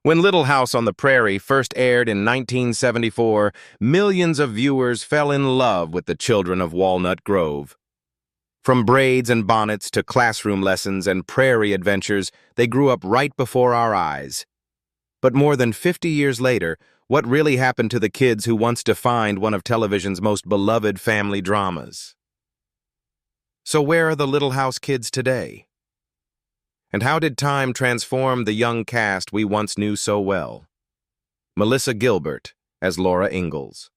When Little House on the Prairie first aired in 1974, millions of viewers fell in love with the children of Walnut Grove. From braids and bonnets to classroom lessons and prairie adventures, they grew up right before our eyes. But more than 50 years later, what really happened to the kids who once defined one of television's most beloved family dramas? So where are the Little House kids today? And how did time transform the young cast we once knew so well? Melissa Gilbert as Laura Ingalls.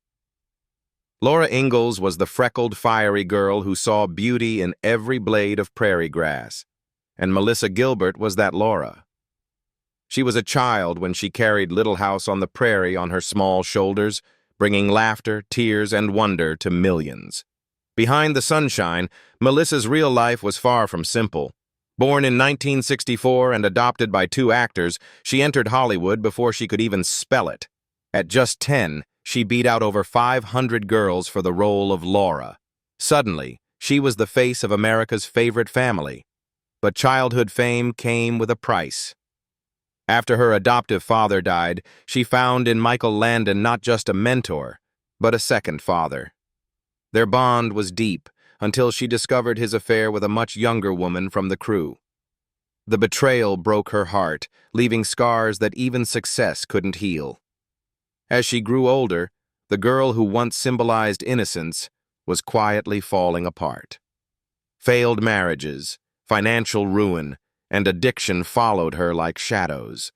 Laura Ingalls was the freckled, fiery girl who saw beauty in every blade of prairie grass, and Melissa Gilbert was that Laura. She was a child when she carried Little House on the Prairie on her small shoulders, bringing laughter, tears, and wonder to millions. Behind the sunshine, Melissa's real life was far from simple. Born in 1964 and adopted by two actors, she entered Hollywood before she could even spell it. At just 10, she beat out over 500 girls for the role of Laura. Suddenly, she was the face of America's favorite family. But childhood fame came with a price. After her adoptive father died, she found in Michael Landon not just a mentor, but a second father. Their bond was deep until she discovered his affair with a much younger woman from the crew. The betrayal broke her heart, leaving scars that even success couldn't heal. As she grew older, the girl who once symbolized innocence was quietly falling apart. Failed marriages, financial ruin, and addiction followed her like shadows.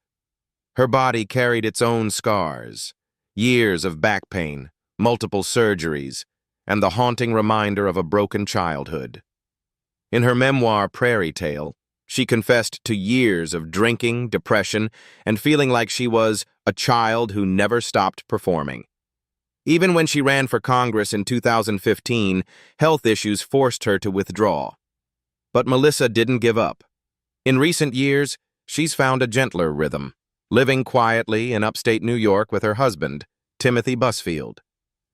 Her body carried its own scars, years of back pain, multiple surgeries, and the haunting reminder of a broken childhood. In her memoir, Prairie Tale, she confessed to years of drinking, depression, and feeling like she was a child who never stopped performing. Even when she ran for Congress in 2015, health issues forced her to withdraw. But Melissa didn't give up. In recent years, she's found a gentler rhythm, living quietly in upstate New York with her husband, Timothy Busfield.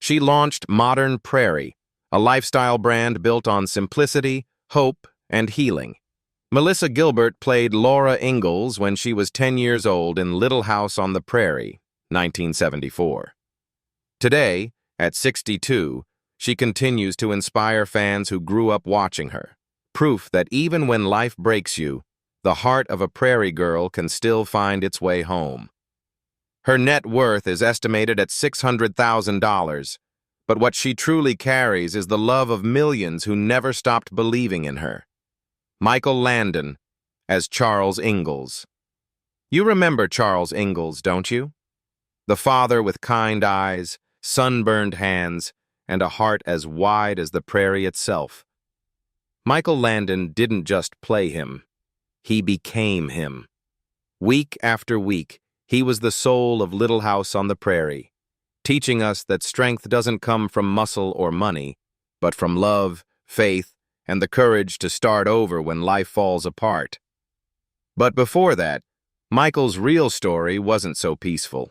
She launched Modern Prairie, a lifestyle brand built on simplicity, hope, and healing. Melissa Gilbert played Laura Ingalls when she was 10 years old in Little House on the Prairie, 1974. Today, at 62, she continues to inspire fans who grew up watching her, proof that even when life breaks you, the heart of a prairie girl can still find its way home. Her net worth is estimated at $600,000, but what she truly carries is the love of millions who never stopped believing in her. Michael Landon as Charles Ingalls. You remember Charles Ingalls, don't you? The father with kind eyes, sunburned hands, and a heart as wide as the prairie itself. Michael Landon didn't just play him. He became him. Week after week, he was the soul of Little House on the Prairie, teaching us that strength doesn't come from muscle or money, but from love, faith, and the courage to start over when life falls apart. But before that, Michael's real story wasn't so peaceful.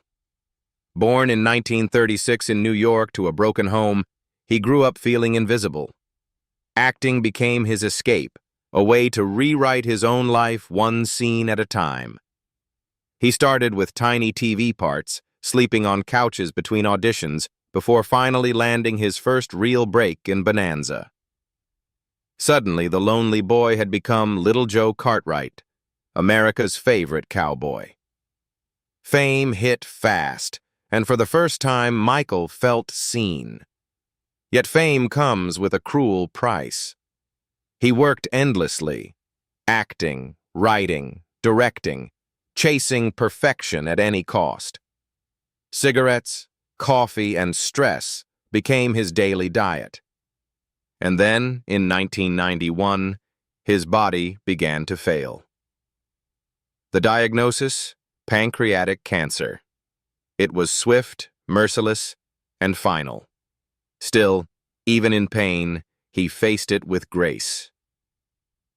Born in 1936 in New York to a broken home, he grew up feeling invisible. Acting became his escape, a way to rewrite his own life one scene at a time. He started with tiny TV parts, sleeping on couches between auditions, before finally landing his first real break in Bonanza. Suddenly, the lonely boy had become Little Joe Cartwright, America's favorite cowboy. Fame hit fast, and for the first time, Michael felt seen. Yet fame comes with a cruel price. He worked endlessly, acting, writing, directing, chasing perfection at any cost. Cigarettes, coffee, and stress became his daily diet. And then, in 1991, his body began to fail. The diagnosis? Pancreatic cancer. It was swift, merciless, and final. Still, even in pain, he faced it with grace.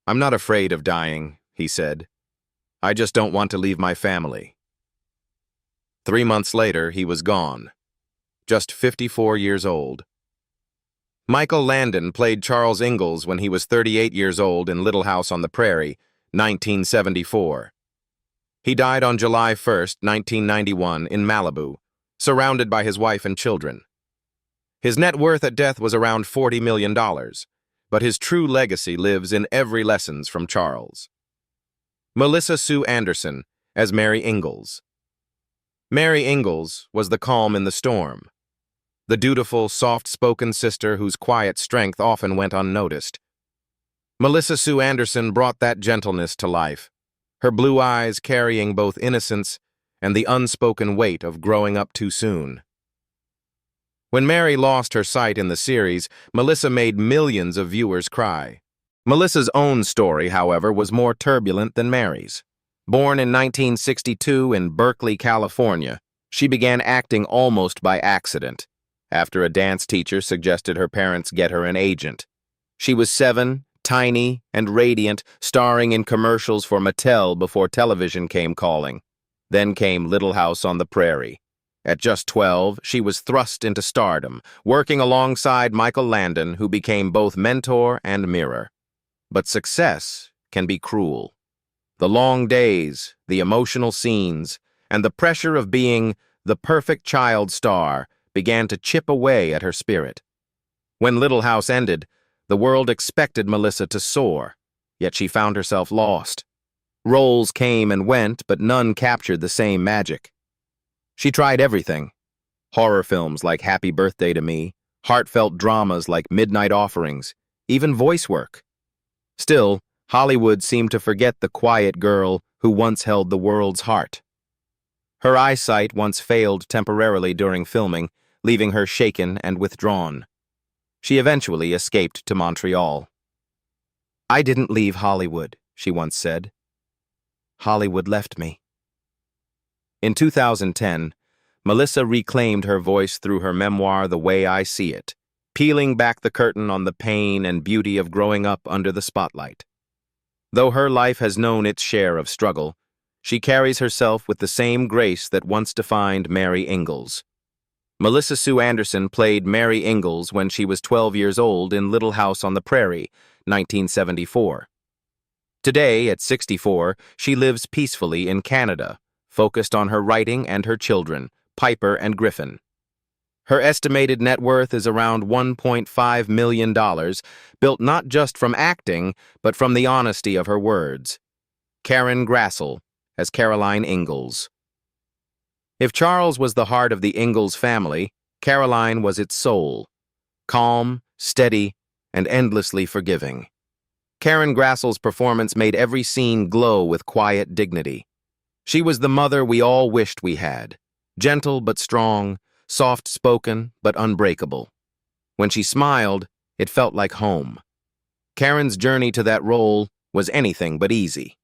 "I'm not afraid of dying," he said. "I just don't want to leave my family." 3 months later, he was gone, just 54 years old. Michael Landon played Charles Ingalls when he was 38 years old in Little House on the Prairie, 1974. He died on July 1st, 1991, in Malibu, surrounded by his wife and children. His net worth at death was around $40 million, but his true legacy lives in every lessons from Charles. Melissa Sue Anderson as Mary Ingalls. Mary Ingalls was the calm in the storm, the dutiful, soft-spoken sister whose quiet strength often went unnoticed. Melissa Sue Anderson brought that gentleness to life, her blue eyes carrying both innocence and the unspoken weight of growing up too soon. When Mary lost her sight in the series, Melissa made millions of viewers cry. Melissa's own story, however, was more turbulent than Mary's. Born in 1962 in Berkeley, California, she began acting almost by accident, after a dance teacher suggested her parents get her an agent. She was 7, tiny and radiant, starring in commercials for Mattel before television came calling. Then came Little House on the Prairie. At just 12, she was thrust into stardom, working alongside Michael Landon, who became both mentor and mirror. But success can be cruel. The long days, the emotional scenes, and the pressure of being the perfect child star began to chip away at her spirit. When Little House ended, the world expected Melissa to soar, yet she found herself lost. Roles came and went, but none captured the same magic. She tried everything. Horror films like Happy Birthday to Me, heartfelt dramas like Midnight Offerings, even voice work. Still, Hollywood seemed to forget the quiet girl who once held the world's heart. Her eyesight once failed temporarily during filming, leaving her shaken and withdrawn. She eventually escaped to Montreal. "I didn't leave Hollywood," she once said. "Hollywood left me." In 2010, Melissa reclaimed her voice through her memoir The Way I See It, peeling back the curtain on the pain and beauty of growing up under the spotlight. Though her life has known its share of struggle, she carries herself with the same grace that once defined Mary Ingalls. Melissa Sue Anderson played Mary Ingalls when she was 12 years old in Little House on the Prairie, 1974. Today, at 64, she lives peacefully in Canada, focused on her writing and her children, Piper and Griffin. Her estimated net worth is around $1.5 million, built not just from acting, but from the honesty of her words. Karen Grassle as Caroline Ingalls. If Charles was the heart of the Ingalls family, Caroline was its soul. Calm, steady, and endlessly forgiving. Karen Grassle's performance made every scene glow with quiet dignity. She was the mother we all wished we had, gentle but strong, soft-spoken but unbreakable. When she smiled, it felt like home. Karen's journey to that role was anything but easy.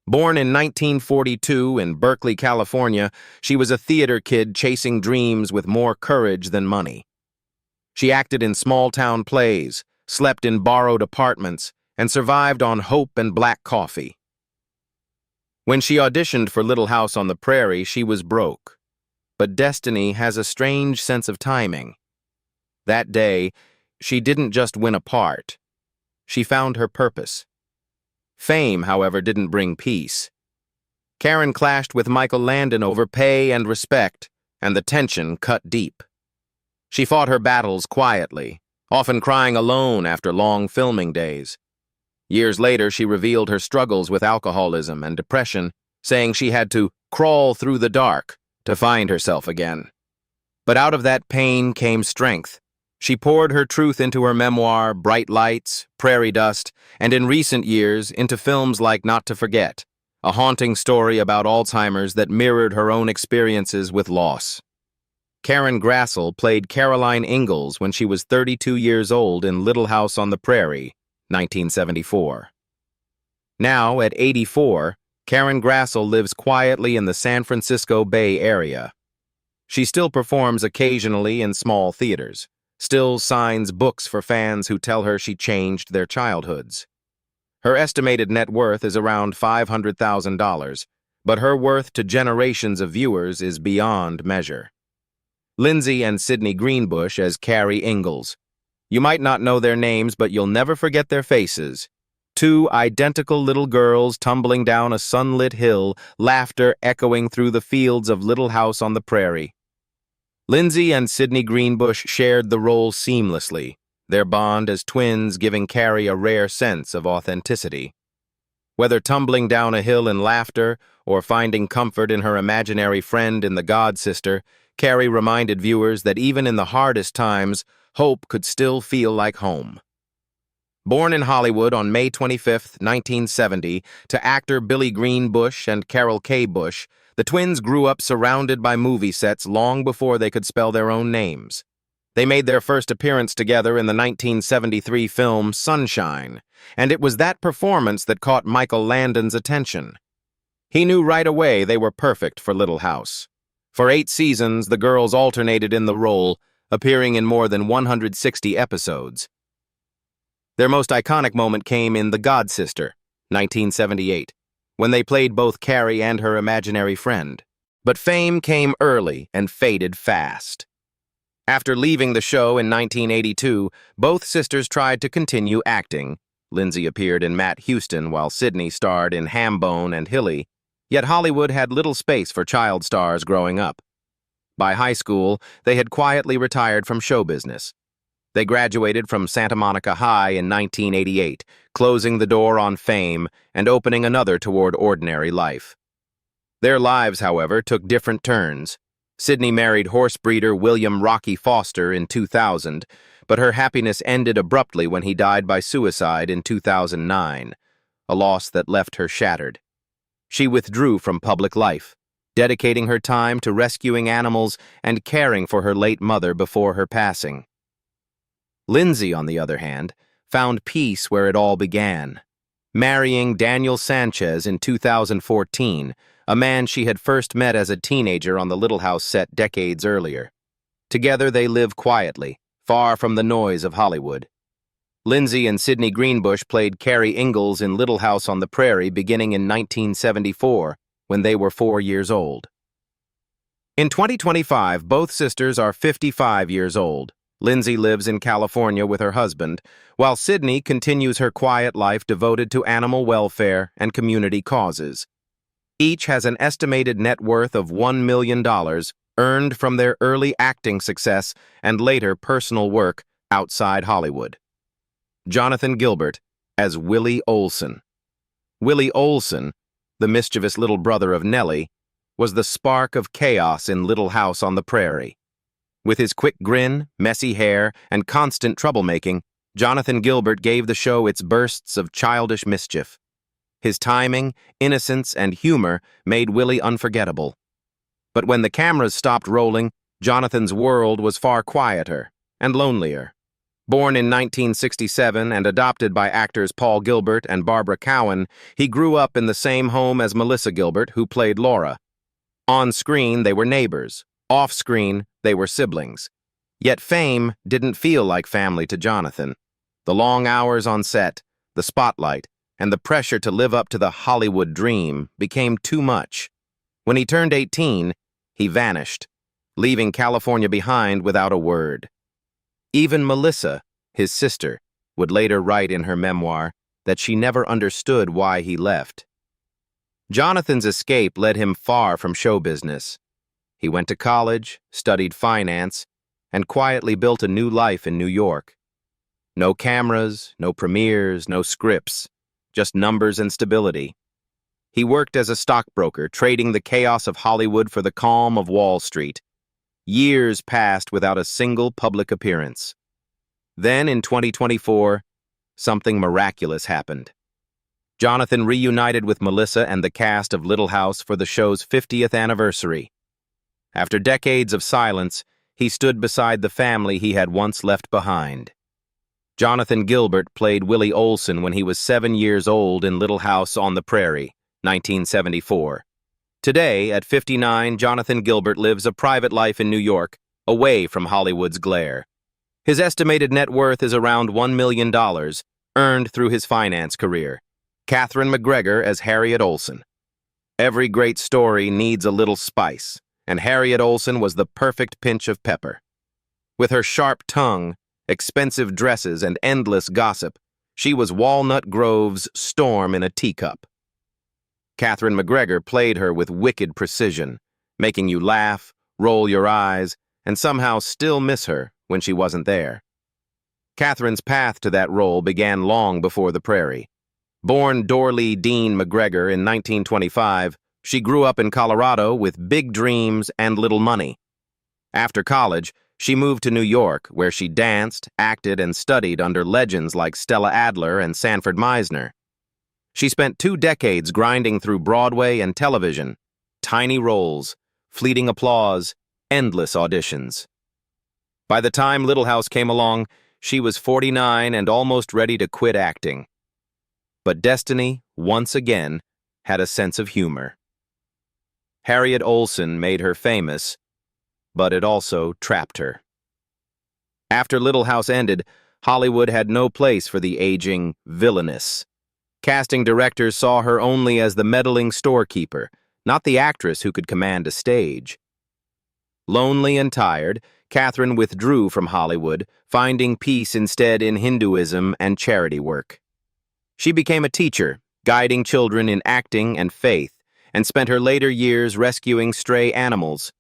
Born in 1942 in Berkeley, California, she was a theater kid chasing dreams with more courage than money. She acted in small-town plays, slept in borrowed apartments, and survived on hope and black coffee. When she auditioned for Little House on the Prairie, she was broke. But destiny has a strange sense of timing. That day, she didn't just win a part. She found her purpose. Fame, however, didn't bring peace. Karen clashed with Michael Landon over pay and respect, and the tension cut deep. She fought her battles quietly, often crying alone after long filming days. Years later, she revealed her struggles with alcoholism and depression, saying she had to crawl through the dark to find herself again. But out of that pain came strength. She poured her truth into her memoir, Bright Lights, Prairie Dust, and in recent years into films like Not to Forget, a haunting story about Alzheimer's that mirrored her own experiences with loss. Karen Grassle played Caroline Ingalls when she was 32 years old in Little House on the Prairie, 1974. Now, at 84, Karen Grassle lives quietly in the San Francisco Bay Area. She still performs occasionally in small theaters, still signs books for fans who tell her she changed their childhoods. Her estimated net worth is around $500,000, but her worth to generations of viewers is beyond measure. Lindsay and Sydney Greenbush as Carrie Ingalls. You might not know their names, but you'll never forget their faces. Two identical little girls tumbling down a sunlit hill, laughter echoing through the fields of Little House on the Prairie. Lindsay and Sydney Greenbush shared the role seamlessly, their bond as twins giving Carrie a rare sense of authenticity. Whether tumbling down a hill in laughter or finding comfort in her imaginary friend in the god sister, Carrie reminded viewers that even in the hardest times, hope could still feel like home. Born in Hollywood on May 25, 1970, to actor Billy Greenbush and Carol K. Bush, the twins grew up surrounded by movie sets long before they could spell their own names. They made their first appearance together in the 1973 film Sunshine, and it was that performance that caught Michael Landon's attention. He knew right away they were perfect for Little House. For 8 seasons, the girls alternated in the role, appearing in more than 160 episodes. Their most iconic moment came in The God Sister, 1978, when they played both Carrie and her imaginary friend. But fame came early and faded fast. After leaving the show in 1982, both sisters tried to continue acting. Lindsay appeared in Matt Houston while Sydney starred in Hambone and Hilly, yet Hollywood had little space for child stars growing up. By high school, they had quietly retired from show business. They graduated from Santa Monica High in 1988, closing the door on fame and opening another toward ordinary life. Their lives, however, took different turns. Sydney married horse breeder William Rocky Foster in 2000, but her happiness ended abruptly when he died by suicide in 2009, a loss that left her shattered. She withdrew from public life, dedicating her time to rescuing animals and caring for her late mother before her passing. Lindsay, on the other hand, found peace where it all began, marrying Daniel Sanchez in 2014, a man she had first met as a teenager on the Little House set decades earlier. Together they live quietly, far from the noise of Hollywood. Lindsay and Sydney Greenbush played Carrie Ingalls in Little House on the Prairie beginning in 1974, when they were 4 years old. In 2025, both sisters are 55 years old. Lindsay lives in California with her husband, while Sydney continues her quiet life devoted to animal welfare and community causes. Each has an estimated net worth of $1 million earned from their early acting success and later personal work outside Hollywood. Jonathan Gilbert as Willie Olson. Willie Olson, the mischievous little brother of Nellie, was the spark of chaos in Little House on the Prairie. With his quick grin, messy hair, and constant troublemaking, Jonathan Gilbert gave the show its bursts of childish mischief. His timing, innocence, and humor made Willie unforgettable. But when the cameras stopped rolling, Jonathan's world was far quieter and lonelier. Born in 1967 and adopted by actors Paul Gilbert and Barbara Cowan, he grew up in the same home as Melissa Gilbert, who played Laura. On screen, they were neighbors. Off-screen, they were siblings. Yet fame didn't feel like family to Jonathan. The long hours on set, the spotlight, and the pressure to live up to the Hollywood dream became too much. When he turned 18, he vanished, leaving California behind without a word. Even Melissa, his sister, would later write in her memoir that she never understood why he left. Jonathan's escape led him far from show business. He went to college, studied finance, and quietly built a new life in New York. No cameras, no premieres, no scripts, just numbers and stability. He worked as a stockbroker, trading the chaos of Hollywood for the calm of Wall Street. Years passed without a single public appearance. Then, in 2024, something miraculous happened. Jonathan reunited with Melissa and the cast of Little House for the show's 50th anniversary. After decades of silence, he stood beside the family he had once left behind. Jonathan Gilbert played Willie Olson when he was 7 years old in Little House on the Prairie, 1974. Today, at 59, Jonathan Gilbert lives a private life in New York, away from Hollywood's glare. His estimated net worth is around $1 million, earned through his finance career. Katherine MacGregor as Harriet Olson. Every great story needs a little spice, and Harriet Olson was the perfect pinch of pepper. With her sharp tongue, expensive dresses, and endless gossip, She was Walnut Grove's Storm in a teacup. Katherine MacGregor played her with wicked precision, making you laugh, roll your eyes, and somehow still miss her when she wasn't there. Katherine's path to that role began long before the Prairie. Born Dorlee Dean MacGregor in 1925, she grew up in Colorado with big dreams and little money. After college, she moved to New York, where she danced, acted, and studied under legends like Stella Adler and Sanford Meisner. She spent 2 decades grinding through Broadway and television, tiny roles, fleeting applause, endless auditions. By the time Little House came along, she was 49 and almost ready to quit acting. But destiny, once again, had a sense of humor. Harriet Olsen made her famous, but it also trapped her. After Little House ended, Hollywood had no place for the aging villainess. Casting directors saw her only as the meddling storekeeper, not the actress who could command a stage. Lonely and tired, Katherine withdrew from Hollywood, finding peace instead in Hinduism and charity work. She became a teacher, guiding children in acting and faith, and spent her later years rescuing stray animals.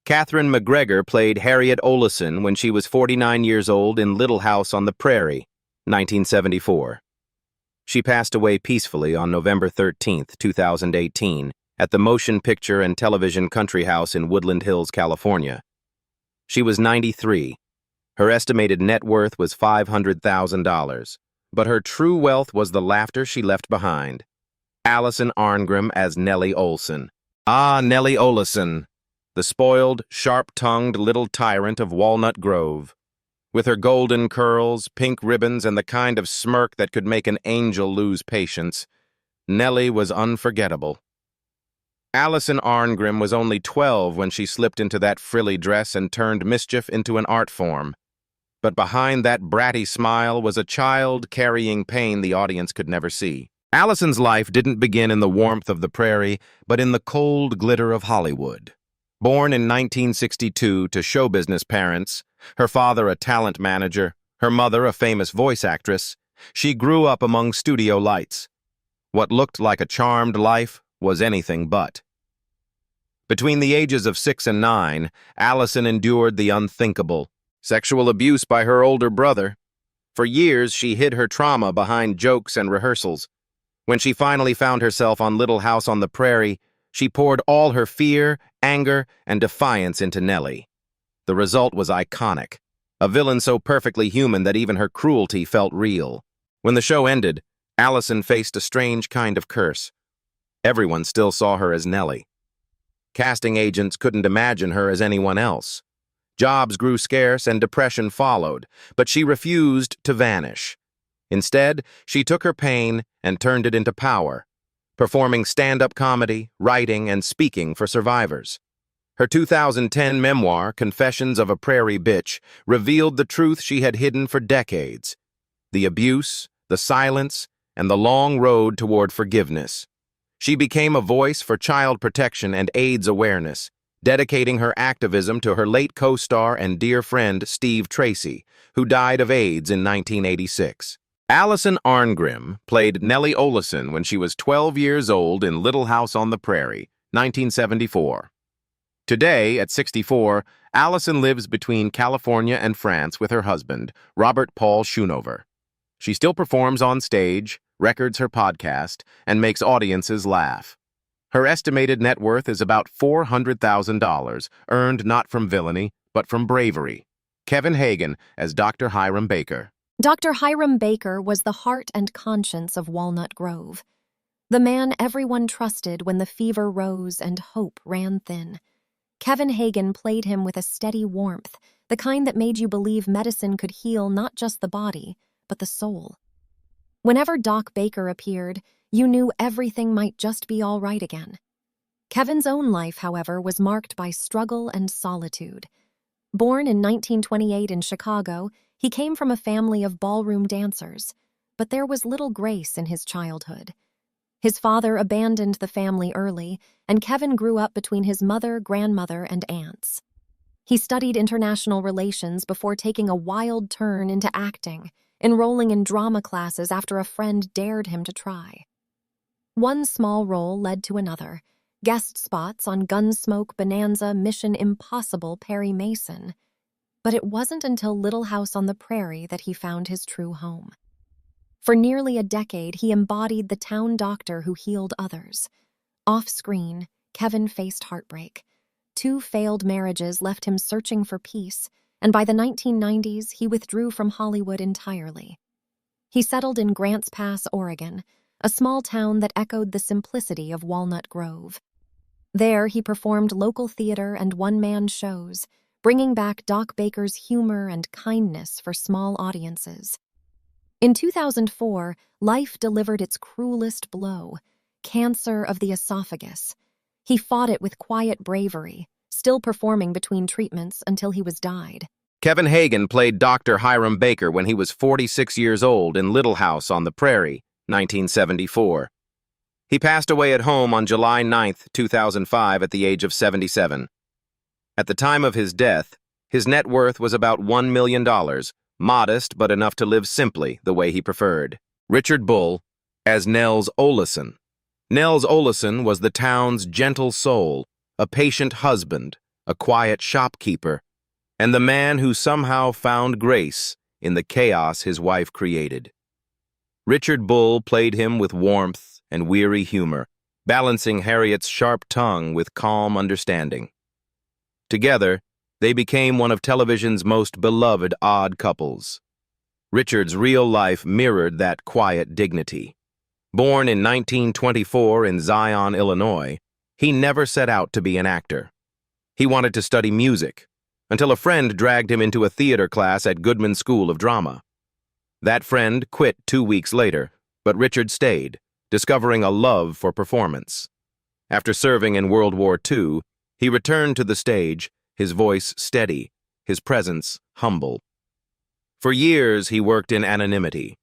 Katherine MacGregor played Harriet Olsen when she was 49 years old in Little House on the Prairie, 1974. She passed away peacefully on November 13, 2018, at the Motion Picture and Television Country House in Woodland Hills, California. She was 93. Her estimated net worth was $500,000, but her true wealth was the laughter she left behind. Alison Arngrim as Nellie Olsen. Ah, Nellie Olsen, the spoiled, sharp-tongued little tyrant of Walnut Grove. With her golden curls, pink ribbons, and the kind of smirk that could make an angel lose patience, Nellie was unforgettable. Alison Arngrim was only 12 when she slipped into that frilly dress and turned mischief into an art form. But behind that bratty smile was a child carrying pain the audience could never see. Alison's life didn't begin in the warmth of the Prairie, but in the cold glitter of Hollywood. Born in 1962 to show business parents, her father a talent manager, her mother a famous voice actress, she grew up among studio lights. What looked like a charmed life was anything but. Between the ages of 6 and 9, Alison endured the unthinkable, sexual abuse by her older brother. For years, she hid her trauma behind jokes and rehearsals. When she finally found herself on Little House on the Prairie, she poured all her fear, anger, and defiance into Nellie. The result was iconic, a villain so perfectly human that even her cruelty felt real. When the show ended, Alison faced a strange kind of curse. Everyone still saw her as Nellie. Casting agents couldn't imagine her as anyone else. Jobs grew scarce and depression followed, but she refused to vanish. Instead, she took her pain and turned it into power, performing stand-up comedy, writing, and speaking for survivors. Her 2010 memoir, Confessions of a Prairie Bitch, revealed the truth she had hidden for decades: the abuse, the silence, and the long road toward forgiveness. She became a voice for child protection and AIDS awareness, dedicating her activism to her late co-star and dear friend Steve Tracy, who died of AIDS in 1986. Alison Arngrim played Nellie Olsen when she was 12 years old in Little House on the Prairie, 1974. Today, at 64, Alison lives between California and France with her husband, Robert Paul Schoonover. She still performs on stage, records her podcast, and makes audiences laugh. Her estimated net worth is about $400,000, earned not from villainy, but from bravery. Kevin Hagen as Dr. Hiram Baker. Dr. Hiram Baker was the heart and conscience of Walnut Grove, the man everyone trusted when the fever rose and hope ran thin. Kevin Hagen played him with a steady warmth, the kind that made you believe medicine could heal not just the body, but the soul. Whenever Doc Baker appeared, you knew everything might just be all right again. Kevin's own life, however, was marked by struggle and solitude. Born in 1928 in Chicago, he came from a family of ballroom dancers, but there was little grace in his childhood. His father abandoned the family early, and Kevin grew up between his mother, grandmother, and aunts. He studied international relations before taking a wild turn into acting, enrolling in drama classes after a friend dared him to try. One small role led to another, guest spots on Gunsmoke, Bonanza, Mission Impossible, Perry Mason. But it wasn't until Little House on the Prairie that he found his true home. For nearly a decade, he embodied the town doctor who healed others. Off-screen, Kevin faced heartbreak. 2 failed marriages left him searching for peace, and by the 1990s, he withdrew from Hollywood entirely. He settled in Grants Pass, Oregon, a small town that echoed the simplicity of Walnut Grove. There, he performed local theater and one-man shows, bringing back Doc Baker's humor and kindness for small audiences. In 2004, life delivered its cruelest blow, cancer of the esophagus. He fought it with quiet bravery, still performing between treatments until he was died. Kevin Hagen played Dr. Hiram Baker when he was 46 years old in Little House on the Prairie, 1974. He passed away at home on July 9, 2005 at the age of 77. At the time of his death, his net worth was about $1 million, modest but enough to live simply the way he preferred. Richard Bull as Nels Oleson. Nels Oleson was the town's gentle soul, a patient husband, a quiet shopkeeper, and the man who somehow found grace in the chaos his wife created. Richard Bull played him with warmth and weary humor, balancing Harriet's sharp tongue with calm understanding. Together, they became one of television's most beloved odd couples. Richard's real life mirrored that quiet dignity. Born in 1924 in Zion, Illinois, he never set out to be an actor. He wanted to study music, until a friend dragged him into a theater class at Goodman School of Drama. That friend quit 2 weeks later, but Richard stayed, discovering a love for performance. After serving in World War II, he returned to the stage, his voice steady, his presence humble. For years, he worked in anonymity.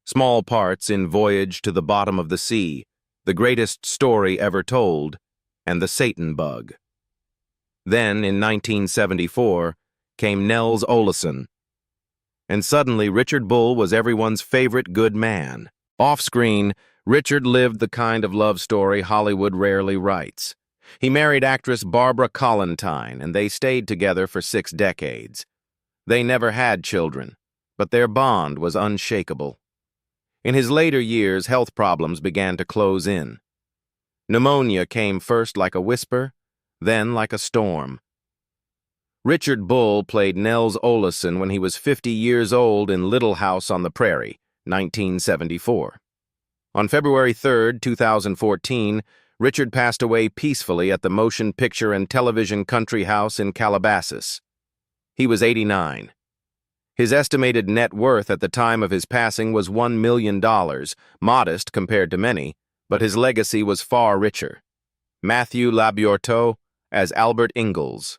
Small parts in Voyage to the Bottom of the Sea, The Greatest Story Ever Told, and The Satan Bug. Then, in 1974, came Nels Oleson. And suddenly, Richard Bull was everyone's favorite good man. Off-screen, Richard lived the kind of love story Hollywood rarely writes. He married actress Barbara Collentine, and they stayed together for 6 decades. They never had children, but their bond was unshakable. In his later years, health problems began to close in. Pneumonia came first like a whisper, then like a storm. Richard Bull played Nels Oleson when he was 50 years old in Little House on the Prairie, 1974. On February 3, 2014, Richard passed away peacefully at the Motion Picture and Television Country House in Calabasas. He was 89. His estimated net worth at the time of his passing was $1 million, modest compared to many, but his legacy was far richer. Matthew Labyorteaux as Albert Ingalls.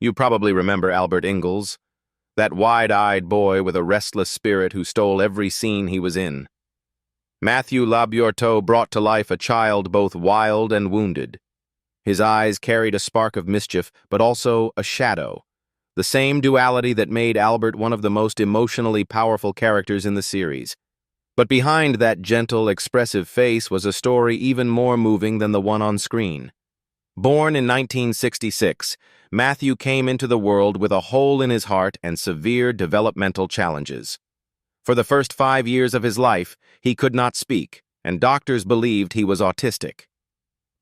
You probably remember Albert Ingalls, that wide-eyed boy with a restless spirit who stole every scene he was in. Matthew Labyorteaux brought to life a child both wild and wounded. His eyes carried a spark of mischief, but also a shadow, the same duality that made Albert one of the most emotionally powerful characters in the series. But behind that gentle, expressive face was a story even more moving than the one on screen. Born in 1966, Matthew came into the world with a hole in his heart and severe developmental challenges. For the first 5 years of his life, he could not speak, and doctors believed he was autistic.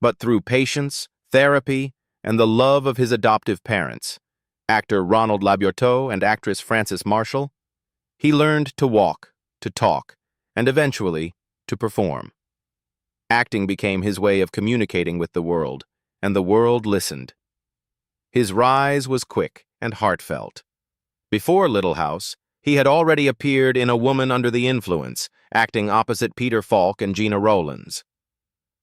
But through patience, therapy, and the love of his adoptive parents, actor Ronald Labyorteaux and actress Frances Marshall, he learned to walk, to talk, and eventually to perform. Acting became his way of communicating with the world, and the world listened. His rise was quick and heartfelt. Before Little House, he had already appeared in A Woman Under the Influence, acting opposite Peter Falk and Gena Rowlands.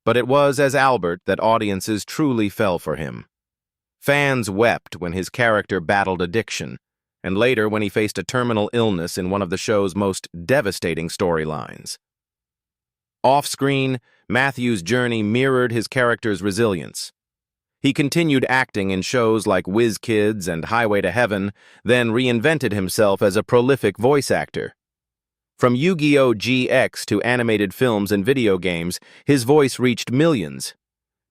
But it was as Albert that audiences truly fell for him. Fans wept when his character battled addiction, and later when he faced a terminal illness in one of the show's most devastating storylines. Off-screen, Matthew's journey mirrored his character's resilience. He continued acting in shows like Whiz Kids and Highway to Heaven, then reinvented himself as a prolific voice actor. From Yu-Gi-Oh! GX to animated films and video games, his voice reached millions.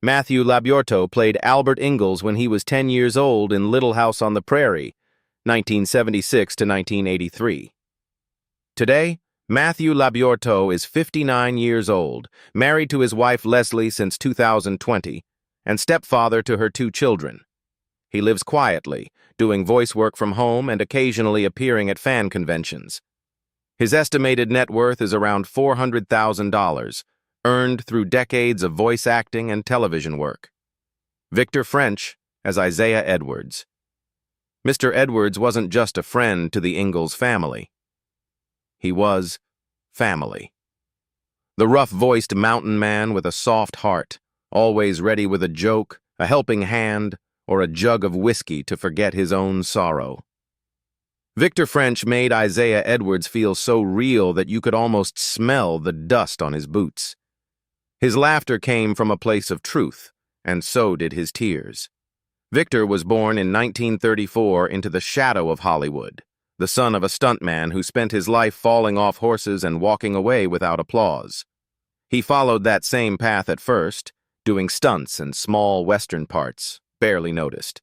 Matthew Labyorteaux played Albert Ingalls when he was 10 years old in Little House on the Prairie, 1976 to 1983. Today, Matthew Labyorteaux is 59 years old, married to his wife Leslie since 2020, and stepfather to her 2 children. He lives quietly, doing voice work from home and occasionally appearing at fan conventions. His estimated net worth is around $400,000, earned through decades of voice acting and television work. Victor French as Isaiah Edwards. Mr. Edwards wasn't just a friend to the Ingalls family. He was family. The rough-voiced mountain man with a soft heart, always ready with a joke, a helping hand, or a jug of whiskey to forget his own sorrow. Victor French made Isaiah Edwards feel so real that you could almost smell the dust on his boots. His laughter came from a place of truth, and so did his tears. Victor was born in 1934 into the shadow of Hollywood, the son of a stuntman who spent his life falling off horses and walking away without applause. He followed that same path at first, doing stunts and small Western parts, barely noticed.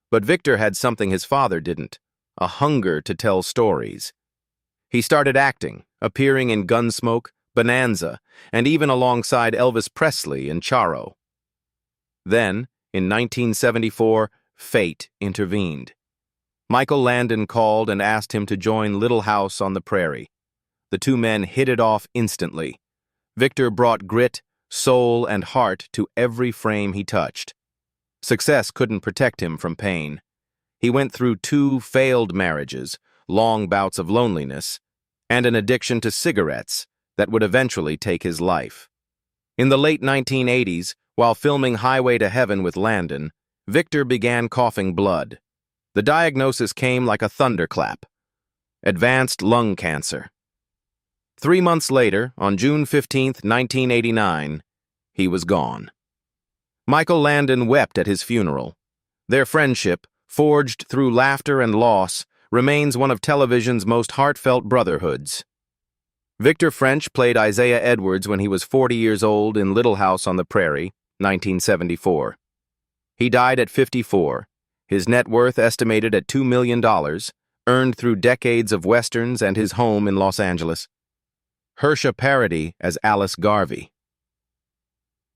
But Victor had something his father didn't, a hunger to tell stories. He started acting, appearing in Gunsmoke, Bonanza, and even alongside Elvis Presley in Charo. Then, in 1974, fate intervened. Michael Landon called and asked him to join Little House on the Prairie. The 2 men hit it off instantly. Victor brought grit, soul, and heart to every frame he touched. Success couldn't protect him from pain. He went through 2 failed marriages, long bouts of loneliness, and an addiction to cigarettes that would eventually take his life. In the late 1980s, while filming Highway to Heaven with Landon, Victor began coughing blood. The diagnosis came like a thunderclap: advanced lung cancer. 3 months later, on June 15, 1989, he was gone. Michael Landon wept at his funeral. Their friendship, forged through laughter and loss, remains one of television's most heartfelt brotherhoods. Victor French played Isaiah Edwards when he was 40 years old in Little House on the Prairie, 1974. He died at 54, his net worth estimated at $2 million, earned through decades of westerns and his home in Los Angeles. Hersha Parady as Alice Garvey.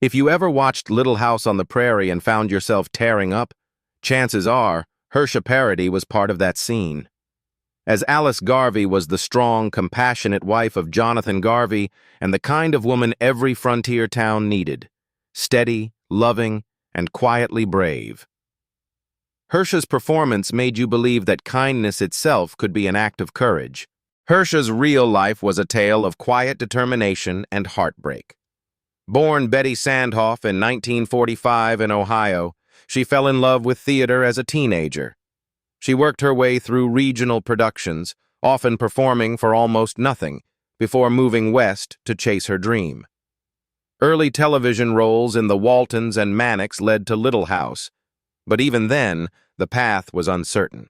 If you ever watched Little House on the Prairie and found yourself tearing up, chances are Hersha Parady was part of that scene. As Alice Garvey was the strong, compassionate wife of Jonathan Garvey and the kind of woman every frontier town needed: steady, loving, and quietly brave. Hersha's performance made you believe that kindness itself could be an act of courage. Hersha's real life was a tale of quiet determination and heartbreak. Born Betty Sandhoff in 1945 in Ohio, she fell in love with theater as a teenager. She worked her way through regional productions, often performing for almost nothing, before moving west to chase her dream. Early television roles in the Waltons and Mannix led to Little House, but even then, the path was uncertain.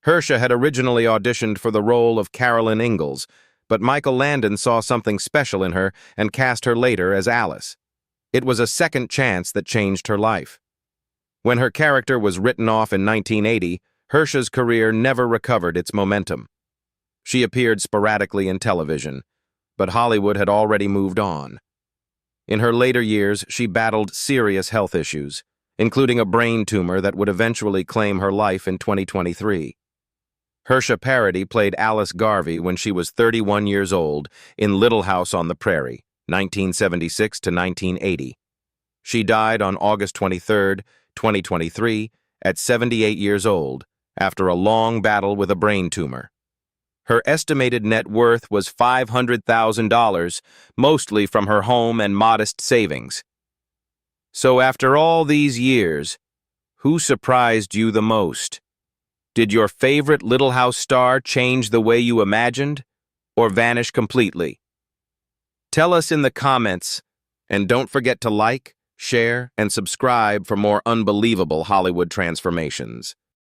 Hersha had originally auditioned for the role of Carolyn Ingalls, but Michael Landon saw something special in her and cast her later as Alice. It was a second chance that changed her life. When her character was written off in 1980, Hersha's career never recovered its momentum. She appeared sporadically in television, but Hollywood had already moved on. In her later years, she battled serious health issues, including a brain tumor that would eventually claim her life in 2023. Hersha Parady played Alice Garvey when she was 31 years old in Little House on the Prairie, 1976 to 1980. She died on August 23, 2023, at 78 years old, after a long battle with a brain tumor. Her estimated net worth was $500,000, mostly from her home and modest savings. So after all these years, who surprised you the most? Did your favorite Little House star change the way you imagined, or vanish completely? Tell us in the comments, and don't forget to like, share, and subscribe for more unbelievable Hollywood transformations.